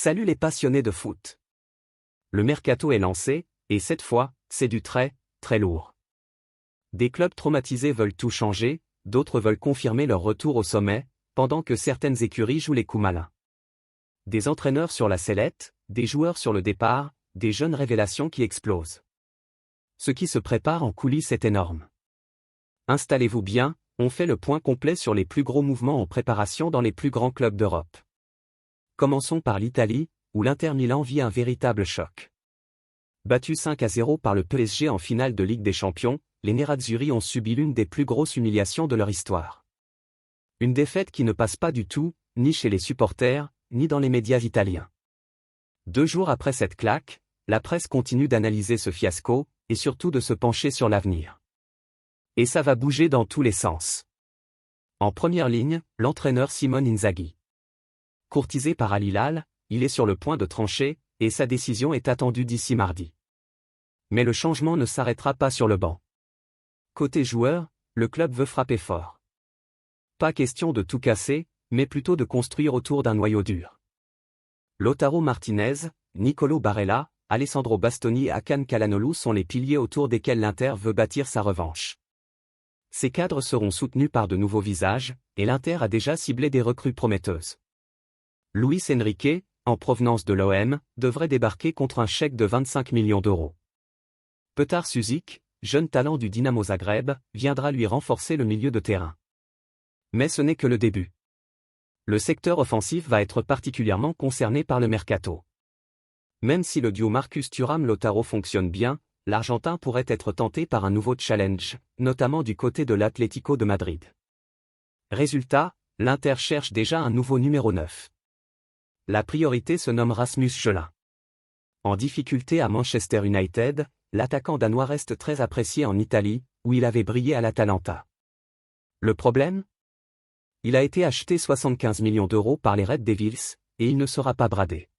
Salut les passionnés de foot. Le mercato est lancé, et cette fois, c'est du très, très lourd. Des clubs traumatisés veulent tout changer, d'autres veulent confirmer leur retour au sommet, pendant que certaines écuries jouent les coups malins. Des entraîneurs sur la sellette, des joueurs sur le départ, des jeunes révélations qui explosent. Ce qui se prépare en coulisses est énorme. Installez-vous bien, on fait le point complet sur les plus gros mouvements en préparation dans les plus grands clubs d'Europe. Commençons par l'Italie, où l'Inter Milan vit un véritable choc. Battu 5-0 par le PSG en finale de Ligue des Champions, les Nerazzurri ont subi l'une des plus grosses humiliations de leur histoire. Une défaite qui ne passe pas du tout, ni chez les supporters, ni dans les médias italiens. 2 jours après cette claque, la presse continue d'analyser ce fiasco, et surtout de se pencher sur l'avenir. Et ça va bouger dans tous les sens. En première ligne, l'entraîneur Simone Inzaghi. Courtisé par Al Hilal, il est sur le point de trancher, et sa décision est attendue d'ici mardi. Mais le changement ne s'arrêtera pas sur le banc. Côté joueur, le club veut frapper fort. Pas question de tout casser, mais plutôt de construire autour d'un noyau dur. Lautaro Martinez, Nicolo Barella, Alessandro Bastoni et Hakan Çalhanoğlu sont les piliers autour desquels l'Inter veut bâtir sa revanche. Ces cadres seront soutenus par de nouveaux visages, et l'Inter a déjà ciblé des recrues prometteuses. Luis Enrique, en provenance de l'OM, devrait débarquer contre un chèque de 25 millions d'euros. Petar Sušić, jeune talent du Dinamo Zagreb, viendra lui renforcer le milieu de terrain. Mais ce n'est que le début. Le secteur offensif va être particulièrement concerné par le mercato. Même si le duo Marcus Thuram-Lautaro fonctionne bien, l'Argentin pourrait être tenté par un nouveau challenge, notamment du côté de l'Atlético de Madrid. Résultat, l'Inter cherche déjà un nouveau numéro 9. La priorité se nomme Rasmus Højlund. En difficulté à Manchester United, l'attaquant danois reste très apprécié en Italie, où il avait brillé à l'Atalanta. Le problème ? Il a été acheté 75 millions d'euros par les Red Devils, et il ne sera pas bradé.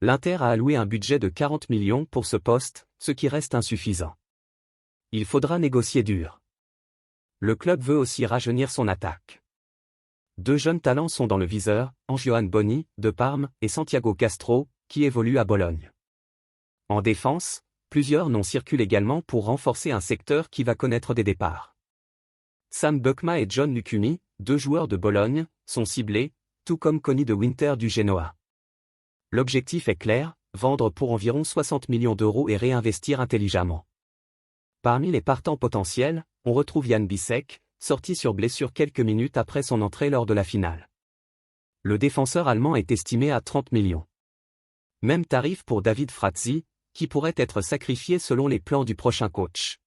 L'Inter a alloué un budget de 40 millions pour ce poste, ce qui reste insuffisant. Il faudra négocier dur. Le club veut aussi rajeunir son attaque. 2 jeunes talents sont dans le viseur, Antoine Boni, de Parme, et Santiago Castro, qui évolue à Bologne. En défense, plusieurs noms circulent également pour renforcer un secteur qui va connaître des départs. Sam Bukma et John Lucumi, 2 joueurs de Bologne, sont ciblés, tout comme Conny de Winter du Genoa. L'objectif est clair, vendre pour environ 60 millions d'euros et réinvestir intelligemment. Parmi les partants potentiels, on retrouve Jan Bisek, sorti sur blessure quelques minutes après son entrée lors de la finale. Le défenseur allemand est estimé à 30 millions. Même tarif pour David Frazzi, qui pourrait être sacrifié selon les plans du prochain coach.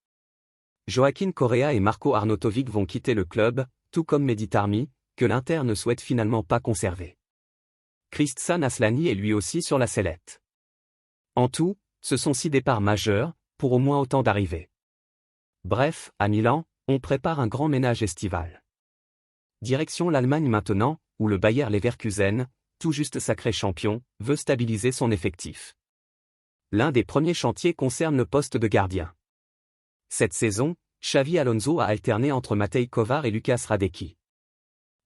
Joaquin Correa et Marco Arnautovic vont quitter le club, tout comme Mehdi Tarmi, que l'Inter ne souhaite finalement pas conserver. Christian Aslani est lui aussi sur la sellette. En tout, ce sont 6 départs majeurs, pour au moins autant d'arrivées. Bref, à Milan, on prépare un grand ménage estival. Direction l'Allemagne maintenant, où le Bayer Leverkusen, tout juste sacré champion, veut stabiliser son effectif. L'un des premiers chantiers concerne le poste de gardien. Cette saison, Xavi Alonso a alterné entre Matej Kovar et Lukas Hradecki.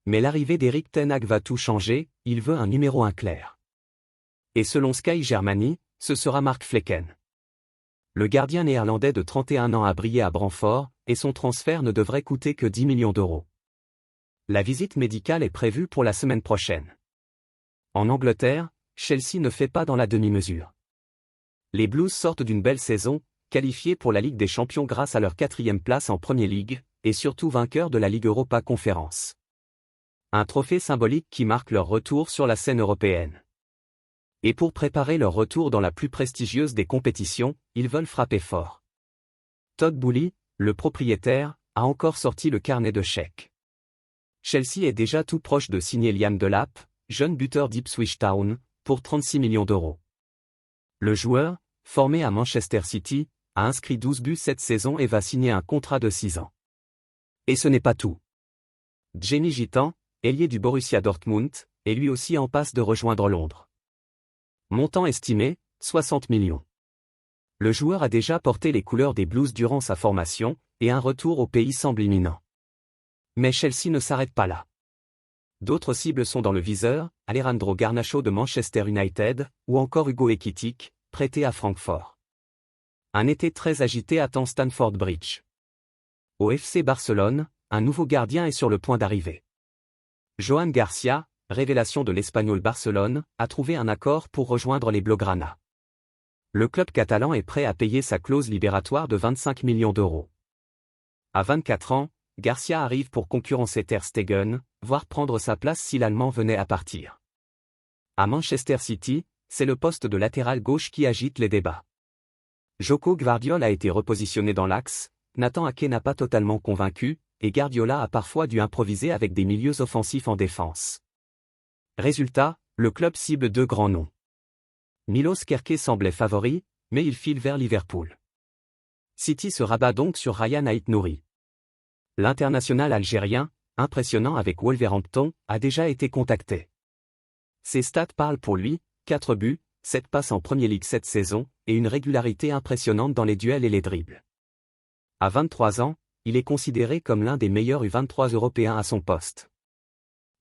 Mais l'arrivée d'Erik ten Hag va tout changer, il veut un numéro 1 clair. Et selon Sky Germany, ce sera Mark Flekken. Le gardien néerlandais de 31 ans a brillé à Brentford, et son transfert ne devrait coûter que 10 millions d'euros. La visite médicale est prévue pour la semaine prochaine. En Angleterre, Chelsea ne fait pas dans la demi-mesure. Les Blues sortent d'une belle saison, qualifiés pour la Ligue des Champions grâce à leur 4e place en Premier League, et surtout vainqueurs de la Ligue Europa Conference. Un trophée symbolique qui marque leur retour sur la scène européenne. Et pour préparer leur retour dans la plus prestigieuse des compétitions, ils veulent frapper fort. Todd Boehly, le propriétaire, a encore sorti le carnet de chèques. Chelsea est déjà tout proche de signer Liam Delap, jeune buteur d'Ipswich Town, pour 36 millions d'euros. Le joueur, formé à Manchester City, a inscrit 12 buts cette saison et va signer un contrat de 6 ans. Et ce n'est pas tout. Djeni Gitan, ailier du Borussia Dortmund, est lui aussi en passe de rejoindre Londres. Montant estimé, 60 millions. Le joueur a déjà porté les couleurs des Blues durant sa formation, et un retour au pays semble imminent. Mais Chelsea ne s'arrête pas là. D'autres cibles sont dans le viseur, Alejandro Garnacho de Manchester United, ou encore Hugo Ekitike, prêté à Francfort. Un été très agité attend Stamford Bridge. Au FC Barcelone, un nouveau gardien est sur le point d'arriver. Joan Garcia, révélation de l'Espagnol Barcelone, a trouvé un accord pour rejoindre les Blaugrana. Le club catalan est prêt à payer sa clause libératoire de 25 millions d'euros. À 24 ans, Garcia arrive pour concurrencer Ter Stegen, voire prendre sa place si l'Allemand venait à partir. À Manchester City, c'est le poste de latéral gauche qui agite les débats. Joko Gvardiol a été repositionné dans l'axe, Nathan Ake n'a pas totalement convaincu, et Guardiola a parfois dû improviser avec des milieux offensifs en défense. Résultat, le club cible deux grands noms. Milos Kerkez semblait favori, mais il file vers Liverpool. City se rabat donc sur Ryan Aït-Nouri. L'international algérien, impressionnant avec Wolverhampton, a déjà été contacté. Ses stats parlent pour lui, 4 buts, 7 passes en Premier League cette saison, et une régularité impressionnante dans les duels et les dribbles. À 23 ans, il est considéré comme l'un des meilleurs U23 européens à son poste.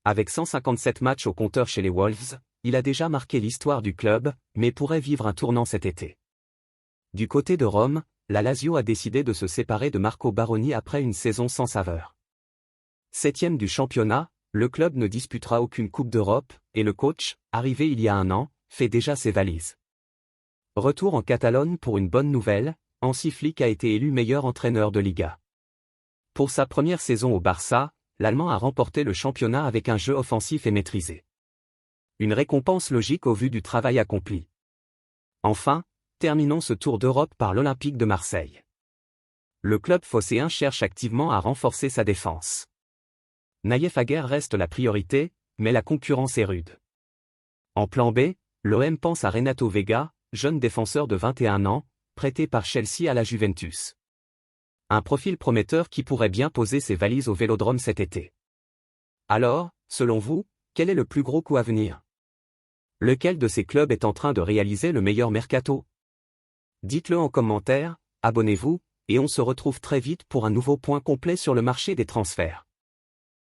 Avec 157 matchs au compteur chez les Wolves, il a déjà marqué l'histoire du club, mais pourrait vivre un tournant cet été. Du côté de Rome, la Lazio a décidé de se séparer de Marco Baroni après une saison sans saveur. 7e du championnat, le club ne disputera aucune Coupe d'Europe, et le coach, arrivé il y a un an, fait déjà ses valises. Retour en Catalogne pour une bonne nouvelle, Hansi Flick a été élu meilleur entraîneur de Liga. Pour sa première saison au Barça, l'Allemand a remporté le championnat avec un jeu offensif et maîtrisé. Une récompense logique au vu du travail accompli. Enfin, terminons ce tour d'Europe par l'Olympique de Marseille. Le club phocéen cherche activement à renforcer sa défense. Naïef Aguer reste la priorité, mais la concurrence est rude. En plan B, l'OM pense à Renato Vega, jeune défenseur de 21 ans, prêté par Chelsea à la Juventus. Un profil prometteur qui pourrait bien poser ses valises au Vélodrome cet été. Alors, selon vous, quel est le plus gros coup à venir? Lequel de ces clubs est en train de réaliser le meilleur mercato? Dites-le en commentaire, abonnez-vous, et on se retrouve très vite pour un nouveau point complet sur le marché des transferts.